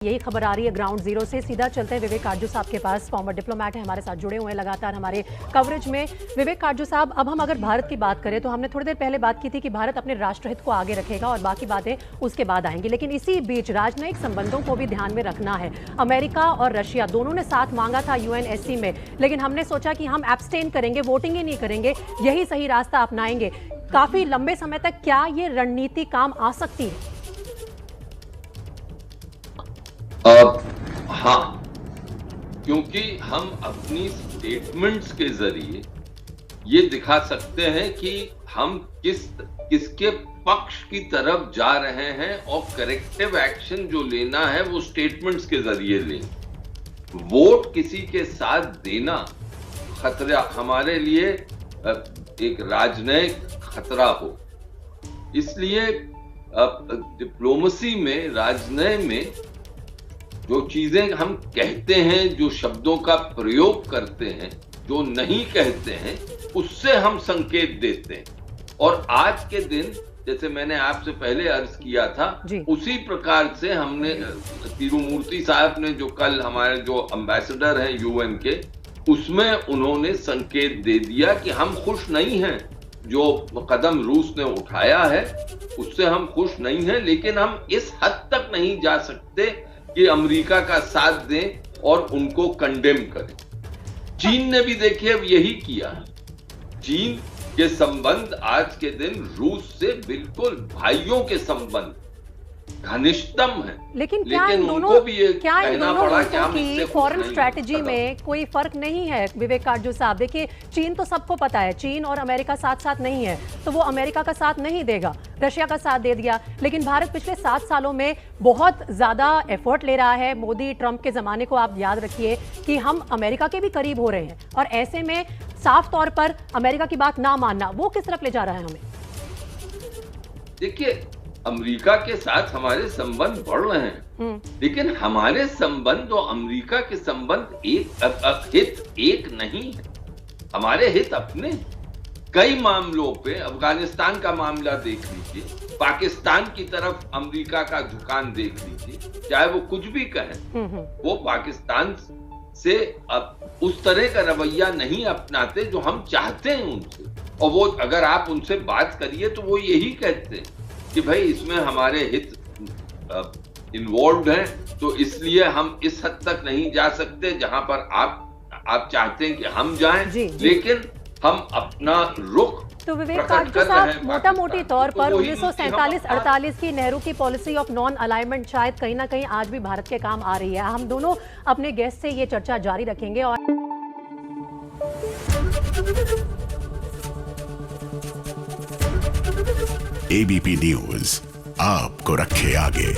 यही खबर आ रही है ग्राउंड जीरो से। सीधा चलते हैं विवेक काटजू साहब के पास। फॉर्मर डिप्लोमेट है, हमारे साथ जुड़े हुए हैं लगातार हमारे कवरेज में। विवेक काटजू साहब, अब हम अगर भारत की बात करें तो हमने थोड़ी देर पहले बात की थी कि भारत अपने राष्ट्रहित को आगे रखेगा और बाकी बातें उसके बाद आएंगी, लेकिन इसी बीच राजनयिक संबंधों को भी ध्यान में रखना है। अमेरिका और रशिया दोनों ने साथ मांगा था यूएनएससी में, लेकिन हमने सोचा कि हम एब्सटेन करेंगे, वोटिंग ही नहीं करेंगे, यही सही रास्ता अपनाएंगे। काफी लंबे समय तक क्या ये रणनीति काम आ सकती है? हाँ, क्योंकि हम अपनी स्टेटमेंट्स के जरिए ये दिखा सकते हैं कि हम किसके पक्ष की तरफ जा रहे हैं और करेक्टिव एक्शन जो लेना है वो स्टेटमेंट्स के जरिए लें। वोट किसी के साथ देना खतरा हमारे लिए एक राजनयिक खतरा हो, इसलिए डिप्लोमेसी में, राजनय में जो चीजें हम कहते हैं, जो शब्दों का प्रयोग करते हैं, जो नहीं कहते हैं, उससे हम संकेत देते हैं। और आज के दिन, जैसे मैंने आपसे पहले अर्ज किया था, उसी प्रकार से हमने तिरुमूर्ति साहब ने जो कल हमारे जो एम्बेसडर हैं यूएन के, उसमें उन्होंने संकेत दे दिया कि हम खुश नहीं हैं। जो कदम रूस ने उठाया है उससे हम खुश नहीं हैं, लेकिन हम इस हद तक नहीं जा सकते कि अमेरिका का साथ दें और उनको कंडेम करें। चीन ने भी देखिए अब यही किया है। चीन के संबंध आज के दिन रूस से बिल्कुल भाइयों के संबंध घनिष्ठतम है, लेकिन क्या इन दोनों की फॉरेन स्ट्रैटेजी में कोई फर्क नहीं है? विवेक काटजू साहब, देखिए चीन तो सबको पता है, चीन और अमेरिका साथ साथ नहीं है, तो वो अमेरिका का साथ नहीं देगा, रशिया का साथ दे दिया। लेकिन भारत पिछले 7 सालों में बहुत ज्यादा एफर्ट ले रहा है। मोदी ट्रंप के जमाने को आप याद रखिए कि हम अमेरिका के भी करीब हो रहे हैं, और ऐसे में साफ तौर पर अमेरिका की बात ना मानना वो किस तरफ ले जा रहा है हमें? देखिए, अमेरिका के साथ हमारे संबंध बढ़ रहे हैं, लेकिन हमारे संबंध और अमेरिका के संबंध हित एक नहीं है। हमारे हित अपने कई मामलों पे, अफगानिस्तान का मामला देख लीजिए, पाकिस्तान की तरफ अमेरिका का झुकान देख लीजिए, चाहे वो कुछ भी कहे, वो पाकिस्तान से अब उस तरह का रवैया नहीं अपनाते जो हम चाहते हैं उनसे। और वो अगर आप उनसे बात करिए तो वो यही कहते हैं कि भाई इसमें हमारे हित इन्वॉल्व हैं, तो इसलिए हम इस हद तक नहीं जा सकते जहां पर आप चाहते हैं कि हम जाएं, लेकिन हम अपना रुख। तो विवेक काटजू साहब, मोटा मोटी तौर पर 1947-48 की नेहरू की पॉलिसी ऑफ नॉन अलाइनमेंट शायद कहीं ना कहीं आज भी भारत के काम आ रही है। हम दोनों अपने गेस्ट से ये चर्चा जारी रखेंगे और एबीपी न्यूज आपको रखे आगे।